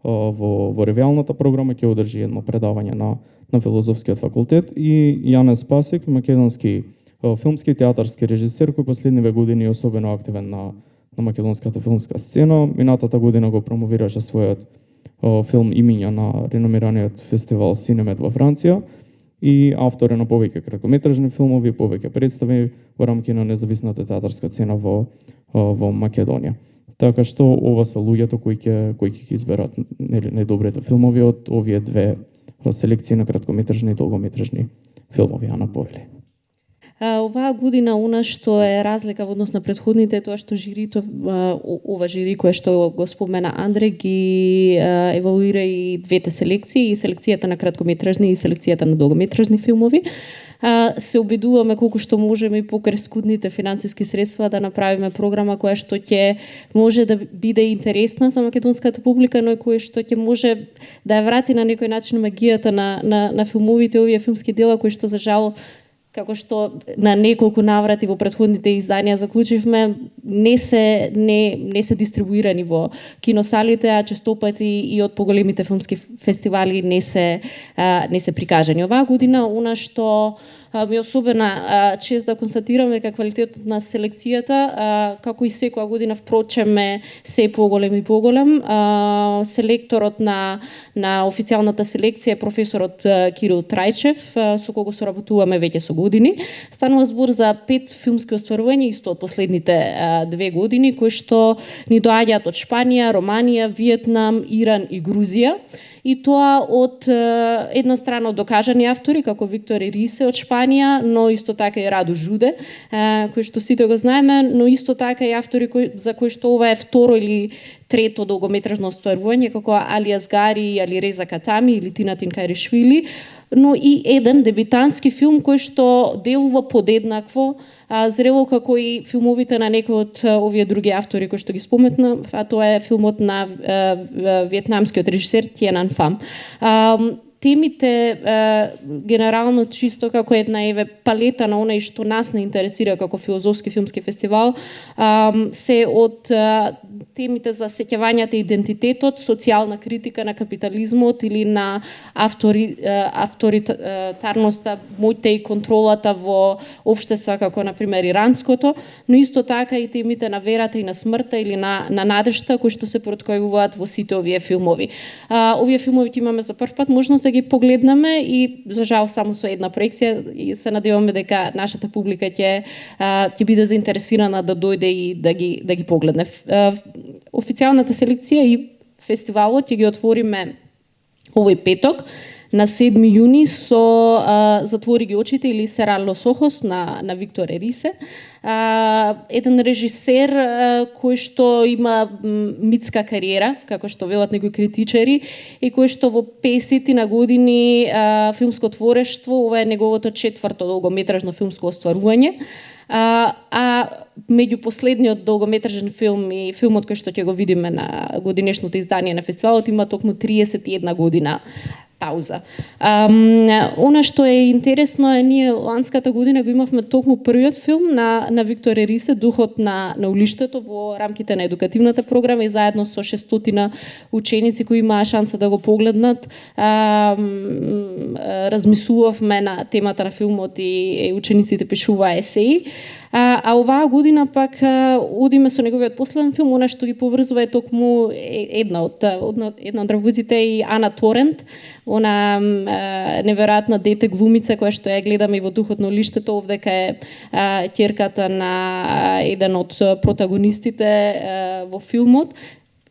во ревијалната програма, ќе одржи едно предавање на Филозофскиот факултет, и Јане Спасик, македонски филмски и театарски режисер кој последниве години е особено активен на македонската филмска сцена. Минатата година го промовираше својот филм Имиња на реномираниот фестивал Синемет во Франција и автор е на повеќе краткометражни филмови, повеќе представи во рамки на независната театарска сцена во Македонија. Така што ова се луѓето кои ќе изберат најдобрите филмови од овие две селекции на краткометражни и долгометражни филмови. Ана, повели. Оваа година она што е разлика во однос на претходните е тоа што жирито, ова жири кое што го спомена Андре, ги евалуира и двете селекции, и селекцијата на краткометражни и селекцијата на долгометражни филмови. Се обидуваме колку што можеме и покрај скудните финансиски средства да направиме програма која што ќе може да биде интересна за македонската публика, но и која што ќе може да ја врати на некој начин магијата на филмовите, овие филмски дела кои што за жал, како што на неколку наврати во претходните изданија заклучивме, не се дистрибуирани во киносалите, а честопати и од поголемите филмски фестивали не се прикажани. Оваа година она што ми е особена чест да констатирам дека квалитетот на селекцијата, како и секоја година впрочем е се поголем и поголем. Селекторот на официјалната селекција е професорот Кирил Трајчев, со кого соработуваме веќе со години. Станува збор за 5 филмски остварувања исто од последните 2 години, кои што ни доаѓаат од Шпанија, Романија, Виетнам, Иран и Грузија. И тоа од една страна од докажани автори, како Виктор Ерисе од Шпанија, но исто така и Раду Жуде, кој што сите го знаеме, но исто така и автори за кои што ова е второ или трето долгометражно остварување, како Али Азгари, Али Реза Катами или Тина Тинкаришвили, но и еден дебитантски филм кој што делува подеднакво зрело како и филмовите на некои од овие други автори кои што ги споменав, а тоа е филмот на виетнамскиот режисер Тien Anh Pham. темите генерално чисто како една палета на онај што нас не интересира како филозофски филмски фестивал, се од темите за сеќавањето идентитетот, социјална критика на капитализмот или на авторитарноста, моќта и контролата во општества како на пример иранското, но исто така и темите на верата и на смртта или на надежта кои што се проткојуваат во сите овие филмови. Овие филмови ќе имаме за прв пат можност да ги погледнеме и за жал само со една проекција и се надеваме дека нашата публика ќе биде заинтересирана да дојде и да ги погледне. Официјалната селекција и фестивалот ќе ги отвориме овој петок на 7 јуни со Затвори ги очите или Серар лос охос на Виктор Ерисе. Еден режисер кој што има митска кариера, како што велат некои критичари, и кој што во 50 на години филмско творештво, ова е неговото 4-то долгометражно филмско остварување. Меѓу последниот долгометражен филм и филмот кој што ќе го видиме на годинешното издание на фестивалот има токму 31 година пауза. Она што е интересно е ние ланската година го имавме токму првиот филм на Виктор Ерисе, Духот на улиштето во рамките на едукативната програма и заедно со 600 ученици кои имаа шанса да го погледнат. Размислувавме на темата на филмот и учениците пишуваа есеи. А оваа година пак одиме со неговиот последен филм, она што ги поврзува е токму една од работите и Ана Торент, она неверојатна дете глумица која што ја гледаме и во Духот на улиштето, овдека е ќерката на еден од протагонистите во филмот,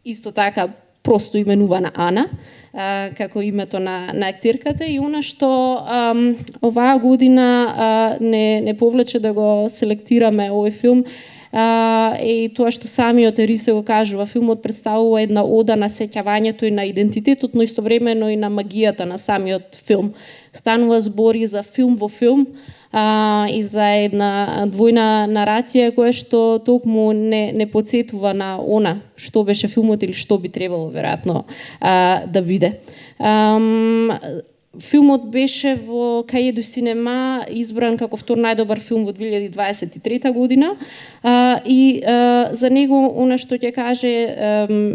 исто така просто именувана Ана, како името на актерката, и она што оваа година не повлече да го селектираме овој филм е тоа што самиот Ерисе го кажува. Филмот представува една ода на сеќавањето и на идентитетот, но истовремено и на магијата на самиот филм. Станува збори за филм во филм, и за една двојна нарација која што токму не потсетува на она што беше филмот или што би требало веројатно да биде. Филмот беше во Каједу Синема избран како втор најдобар филм во 2023 година и за него она што ќе каже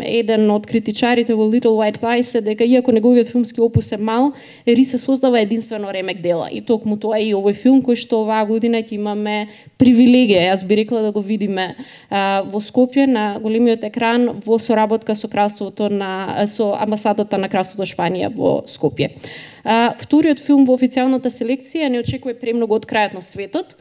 еден од критичарите во Little White Lies е дека иако неговиот филмски опус е мал, Ерисе создава единствено ремек дела и токму тоа е и овој филм кој што оваа година ќе имаме привилегија, јас би рекла, да го видиме во Скопје на големиот екран во соработка со со амбасадата на Кралството Шпанија во Скопје. Вториот филм во официјалната селекција не очекува премногу од крајот на светот.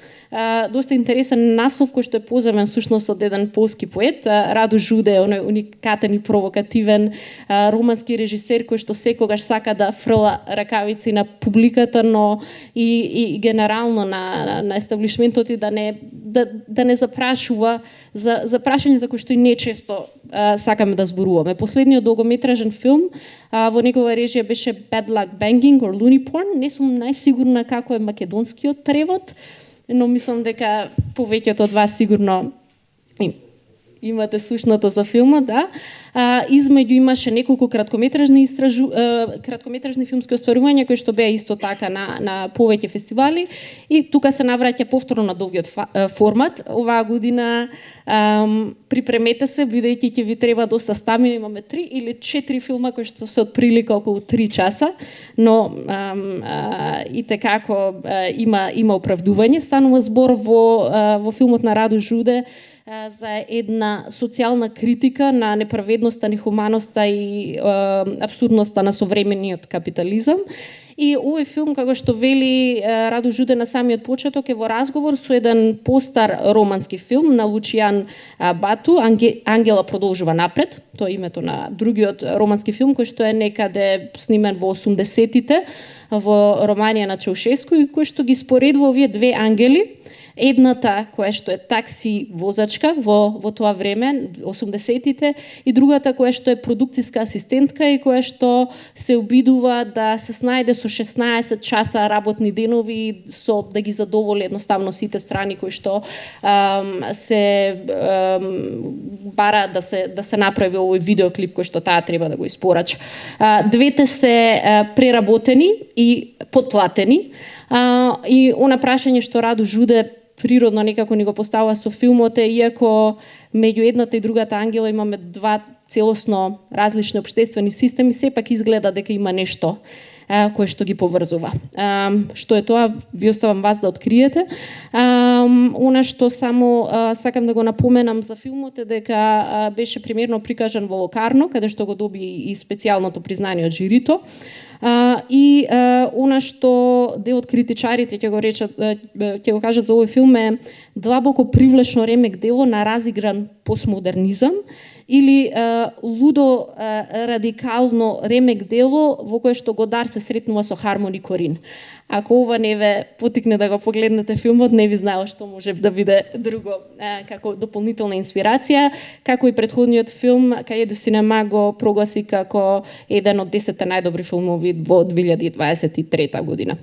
Доста интересен наслов кој што е поземен сушност од еден полски поет, Раду Жуде, оној уникатен и провокативен романски режисер кој што секогаш сака да фрла ракавици на публиката, но и генерално на естаблишментот и да не запрашува за прашање за кои што и не често сакаме да зборуваме. Последниот долгометражен филм во негова режија беше Bad Luck Banging or Looney Porn. Не сум најсигурна како е македонскиот превод, но мислам дека повеќето од вас сигурно имате слушнато за филмот, да. Измеѓу имаше неколку краткометражни филмски остварувања кои што беа исто така на повеќе фестивали и тука се навраќа повторно на долгиот формат. Оваа година припремете се, бидејќи ќе ви треба доста стамина, имаме 3 или 4 филма кои што се отприлика околу 3 часа, но и tekako има оправдување. Станува збор во филмот на Раду Жуде за една социјална критика на неправедноста, нехуманоста и апсурдноста на современиот капитализам. И овој филм, како што вели Раду Жуде на самиот почеток, е во разговор со еден постар романски филм на Лучијан Бату, Ангела продолжува напред. Тоа е името на другиот романски филм кој што е некаде снимен во 80-тите во Романија на Чаушеску и кој што ги споредува овие две ангели. Едната која што е такси возачка во тоа време, 80-тите, и другата која што е продукциска асистентка и која што се обидува да се снајде со 16 часа работни денови со да ги задоволи едноставно сите страни кои што се бара да се направи овој видеоклип кој што таа треба да го испорача. Двете се преработени и подплатени. И она прашање што Раду Жуде природно некако ни го поставува со филмот е, иако меѓу едната и другата ангела имаме два целосно различни општествени системи, сепак изгледа дека има нешто кое што ги поврзува. Што е тоа, ви оставам вас да откриете. Она што само сакам да го напоменам за филмот е дека беше премиерно прикажан во Локарно, каде што го доби и специјалното признание од жирито. И она што дел од критичарите ќе го кажат за овој филм е длабоко привлечно ремек дело на разигран постмодернизам или лудо радикално ремек дело во кое што Годар се сретнува со Хармони Корин. Ако ова не ве потикне да го погледнете филмот, не ви знаел што може да биде друго како дополнителна инспирација, како и претходниот филм Каје до синема го прогласи како еден од 10 најдобри филмови во 2023 година.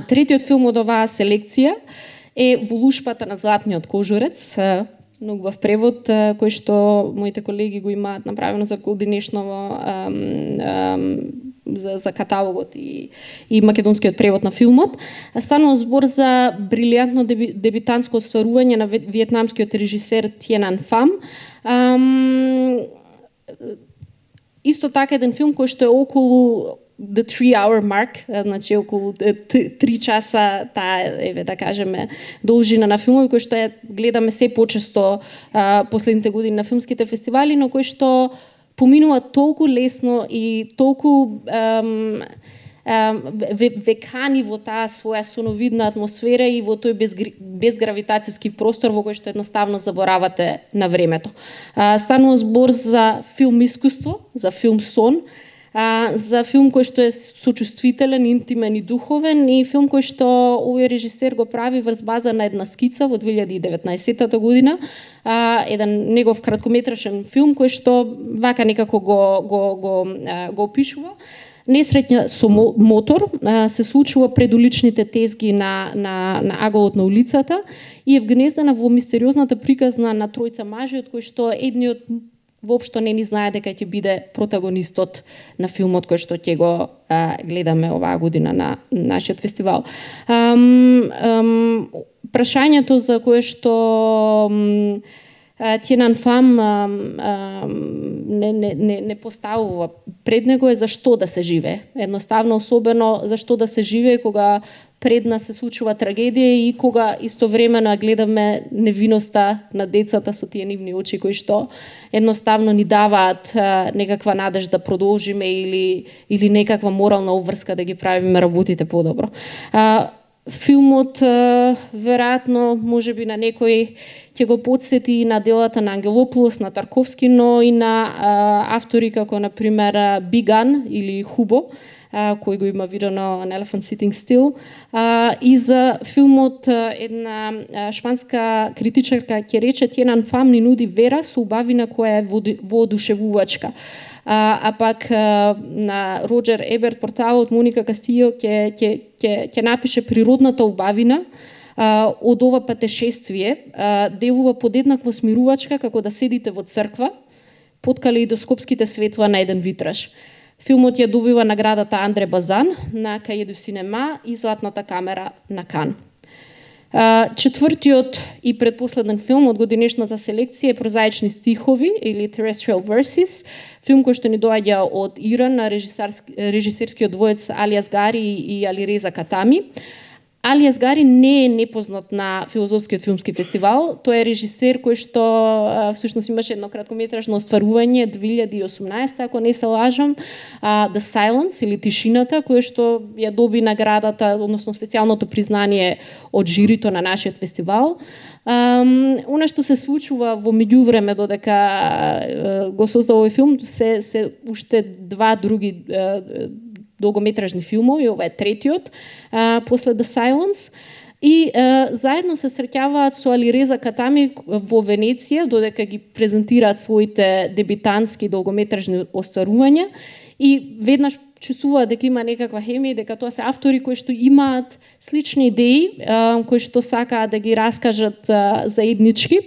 Третиот филм од оваа селекција е Во лушпата на златниот кожурец, многу убав превод, кој што моите колеги го имаат направено за Coordination за каталогот и македонскиот превод на филмот. Станува збор за брилијантно дебитантско остварување на виетнамскиот режисер Тиенан Фам. Исто така еден филм кој што е околу the 3-hour mark, значи околу 3 часа таа, еве да кажеме, должина на филмови кои што ја гледаме се почесто последните години на филмските фестивали, но кои што поминува толку лесно и толку векани во таа своја соновидна атмосфера и во тој безгравитацијски простор во кој што едноставно заборавате на времето. Станува збор за филм искуство, за филм сон, за филм кој што е сочувствителен, интимен и духовен, и филм кој што овој режисер го прави врз база на една скица во 2019 година, еден негов краткометражен филм кој што вака некако го опишува. Несреќа со мотор се случува пред уличните тезги на аголот на улицата и е вгнездена во мистериозната приказна на тројца мажи, од кои што едниот воопшто не ни знае дека ќе биде протагонистот на филмот кој што ќе го гледаме оваа година на нашиот фестивал. Прашањето за кое што Тиенан Фам не поставува пред него е зашто да се живее. Едноставно, особено зашто да се живее кога пред нас се случува трагедија и кога истовремено гледаме невиноста на децата со тие нивни очи кои што едноставно ни даваат некаква надеж да продолжиме или некаква морална обврска да ги правиме работите подобро. Филмот веројатно можеби на некој ќе го потсети на делата на Ангелополос, на Тарковски, но и на автори како на пример Биган или Хубо, кој го има видено An Elephant Sitting Still. И за филмот една шпанска критичарка ќе рече Тиенан Фам ни нуди вера со убавина која е воодушевувачка. А пак на Роджер Еберт порталот Моника Кастијо ќе напише природната убавина од ова патешествие делува подеднакво смирувачка како да седите во црква под калеидоскопските светла на еден витраж. Филмот ја добива наградата Андре Базан на Каје до синема и Златната камера на Кан. Четвртиот и предпоследен филм од годинешната селекција е Прозаични стихови или Terrestrial Verses, филм кој што ни доаѓа од Иран на режисерскиот двоец Али Асгари и Алиреза Катами. Али Асгари не е непознат на филозофскиот филмски фестивал. Тој е режисер кој што всушност имаше едно краткометражно остварување 2018, ако не се лажам, The Silence или Тишината, кој што ја доби наградата, односно специјалното признание од жирито на нашиот фестивал. Она што се случува во меѓувреме додека го создава овој филм се уште два други долгометражни филмови, ова е третиот, после The Silence. и заедно се среќаваат со Алиреза Катами во Венеција, додека ги презентираат своите дебитантски долгометражни остварувања и веднаш чувствуваат дека има некаква хемија, дека тоа се автори кои што имаат слични идеи, кои што сакаат да ги раскажат заеднички.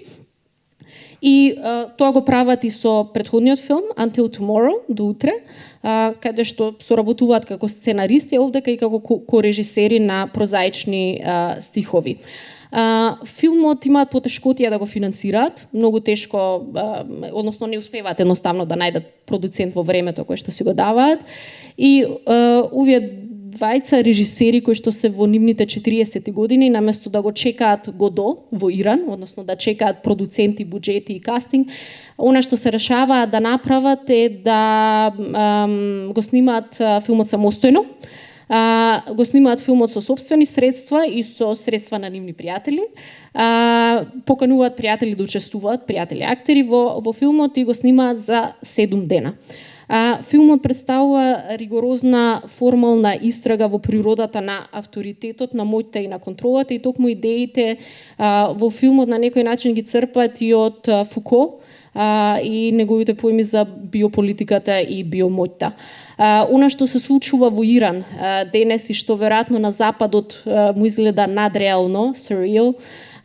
И тоа го прават и со претходниот филм Until Tomorrow, до утре, каде што соработуваат како сценаристи, овдека и како корежисери на прозаични стихови. Филмот имаат потешкотија да го финансираат, многу тешко, односно не успеваат едноставно да најдат продуцент во времето кој што си го даваат. И овие двајца режисери кои што се во нивните 40 години, наместо да го чекаат Годо во Иран, односно да чекаат продуценти, буџети и кастинг, она што се решаваат да направат е да го снимаат филмот самостојно, го снимаат филмот со собствени средства и со средства на нивни пријатели, покануваат пријатели да учествуваат, пријатели актери во филмот и го снимаат за 7 дена. Филмот представува ригорозна формална истрага во природата на авторитетот, на моќта и на контролата, и токму идеите во филмот на некој начин ги црпат и од Фуко и неговите поими за биополитиката и биомоќта. Она што се случува во Иран денес и што веројатно на западот му изгледа надреално, surreal,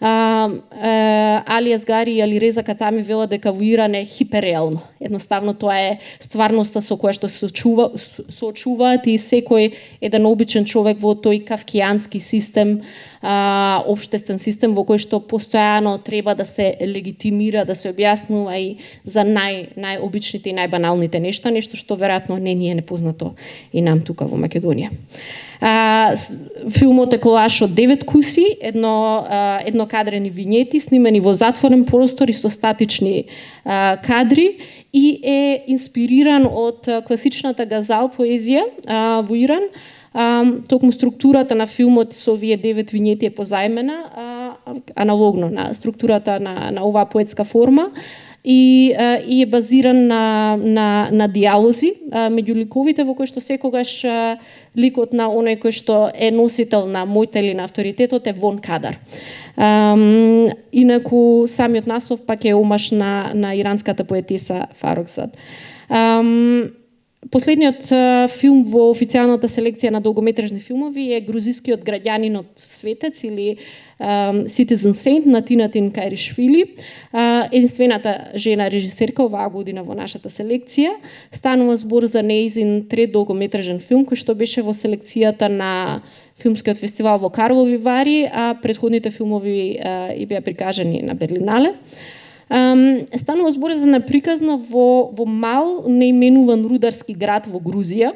Али Асгари и Алиреза Катами велат дека во Иран е хиперреално. Едноставно тоа е стварноста со која што се соочуваат и секој еден обичен човек во тој кавкијански систем, општествен систем во кој што постојано треба да се легитимира, да се објаснува и за најобичните и најбаналните нешта, нешто што веројатно не ни е непознато и нам тука во Македонија. Филмот е колаж од 9 куси, еднокадрени винјети снимени во затворен простор и со статични кадри и е инспириран од класичната газал поезија во Иран. Токму структурата на филмот со овие 9 винјети е позаимена аналогно на структурата на оваа поетска форма и е базиран на диалози меѓу ликовите, во кои што секогаш ликот на оној кој што е носител на моќта или на авторитетот е вон кадар. Инаку самиот наслов пак е омаш на иранската поетиса Фарохзад. Последниот филм во официјалната селекција на долгометражни филмови е грузискиот граѓанинот светец или Citizen Saint на Тинатин Кајришвили, единствената жена режисерка оваа година во нашата селекција. Станува збор за нејзин трет долгометражен филм кој што беше во селекцијата на филмскиот фестивал во Карлови Вари, а претходните филмови и беа прикажани на Берлинале. Станува збор за неприказна во мал неименуван рударски град во Грузија,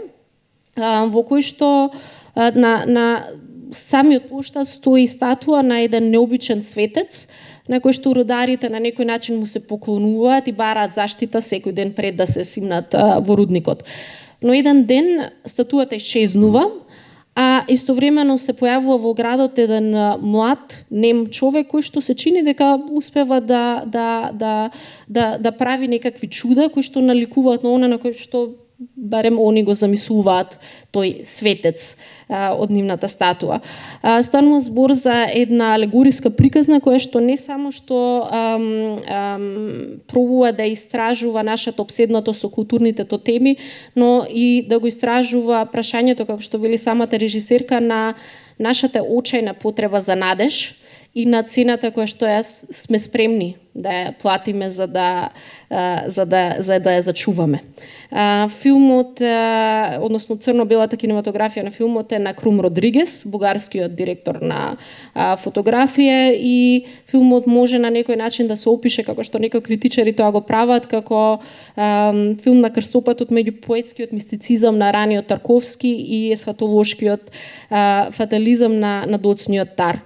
во кој што на самиот плоштад стои статуа на еден необичен светец, на кој што рударите на некој начин му се поклонуваат и бараат заштита секој ден пред да се симнат во рудникот. Но еден ден статуата исчезнува, а истовремено се појавува во градот еден млад нем човек кој што се чини дека успева да прави некакви чуда кои што наликуваат на она на кој што барем они го замислуваат тој светец од нивната статуа. Станува збор за една алегориска приказна која што не само што пробува да истражува нашата обседнатост со културните тотеми, но и да го истражува прашањето, како што вели самата режисерка, на нашата очајна потреба за надеж и на цената која што сме спремни да ја платиме за да ја зачуваме. Филмот, односно црно-белата кинематографија на филмот е на Крум Родригес, бугарскиот директор на фотографија, и филмот може на некој начин да се опише, како што некои критичари тоа го прават, како филм на крстопатот меѓу поетскиот мистицизам на раниот Тарковски и есхатолошкиот фатализам на доцниот Тар.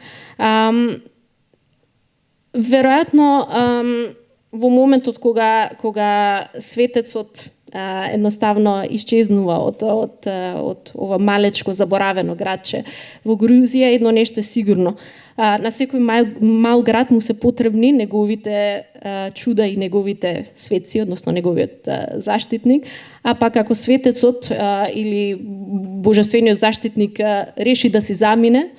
Веројатно во моментот кога светецот едноставно исчезнува од ова малечко заборавено градче во Грузија, едно нешто е сигурно. На секој мал град му се потребни неговите чуда и неговите светци, односно неговиот заштитник, а пак ако светецот или божествениот заштитник реши да си замине,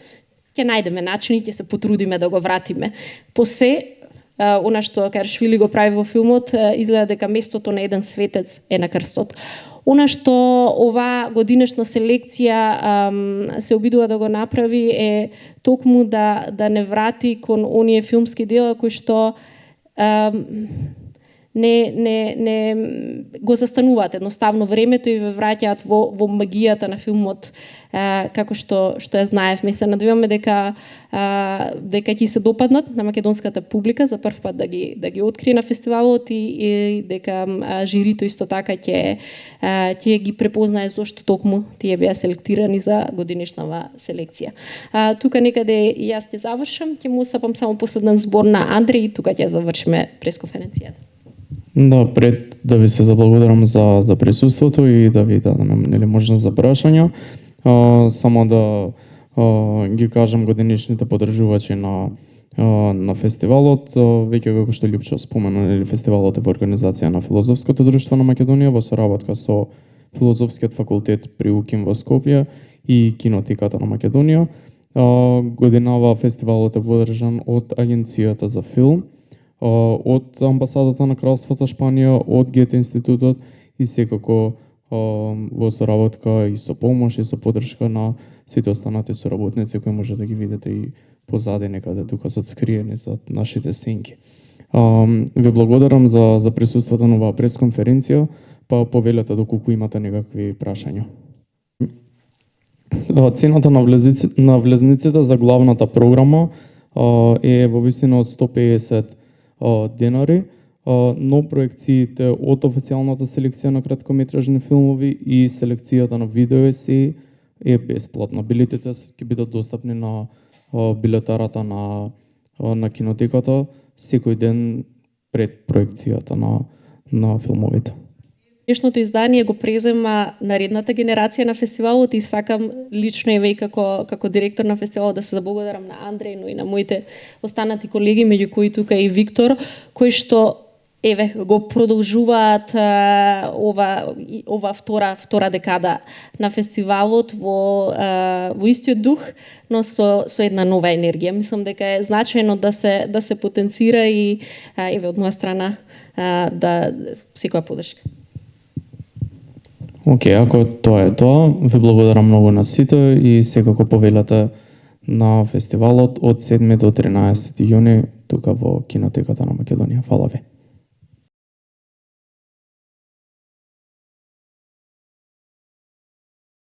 ќе најдеме начини, ќе се потрудиме да го вратиме. По се, она што Каршвили го прави во филмот, изгледа дека местото на еден светец е на крстот. Она што оваа годинешна селекција се обидува да го направи е токму да не врати кон оние филмски дела кои што не го застануваат едноставно времето и ве враќаат во магијата на филмот како што ја знаевме. Се надеваме дека ќе се допаднат на македонската публика за прв пат да ги открие на фестивалот и дека жирито исто така ќе ги препознае зошто токму тие беа селектирани за годинешнава селекција. Тука некаде јас ќе завршам, ќе му оставам само последен збор на Андреј и тука ќе завршиме пресконференцијата. Да, пред да ви се заблагодарам за присуството и да ви дадеме можност за прашања, само да ги кажам годинишните поддржувачи на фестивалот, веќе како што Љупчо спомена, фестивалот е во организација на Филозофското друштво на Македонија во соработка со Филозофскиот факултет при УКИМ во Скопје и Кинотеката на Македонија. Годинава фестивалот е водржан од Агенцијата за филм, од амбасадата на Кралството Шпанија, од Гете институтот и секако во соработка и со помош и со поддршка на сите останати соработници кои може да ги видите и позади некаде тука се скриени за нашите сенки. Ви благодарам за присуството на оваа пресконференција, па повелете доколку имате некакви прашања. Цената на влезниците за главната програма е во висина од 150 денари, но проекциите од официјалната селекција на краткометражни филмови и селекцијата на видеоеси е бесплатна. Билетите ќе бидат достапни на билетарата на кинотеката секој ден пред проекцијата на филмовите. Днешното издание го презема наредната генерација на фестивалот и сакам лично еве како директор на фестивалот да се заблагодарам на Андреј, но и на моите останати колеги, меѓу кои тука и Виктор, кои што еве го продолжуваат ова втора декада на фестивалот во истиот дух, но со една нова енергија. Мислам дека е значајно да се потенцира и еве од моја страна да секоја поддршка. Океј, ако тоа е тоа, ви благодарам многу на сите и секако повелете на фестивалот од 7 до 13 јуни тука во Кинотеката на Македонија. Фала ви.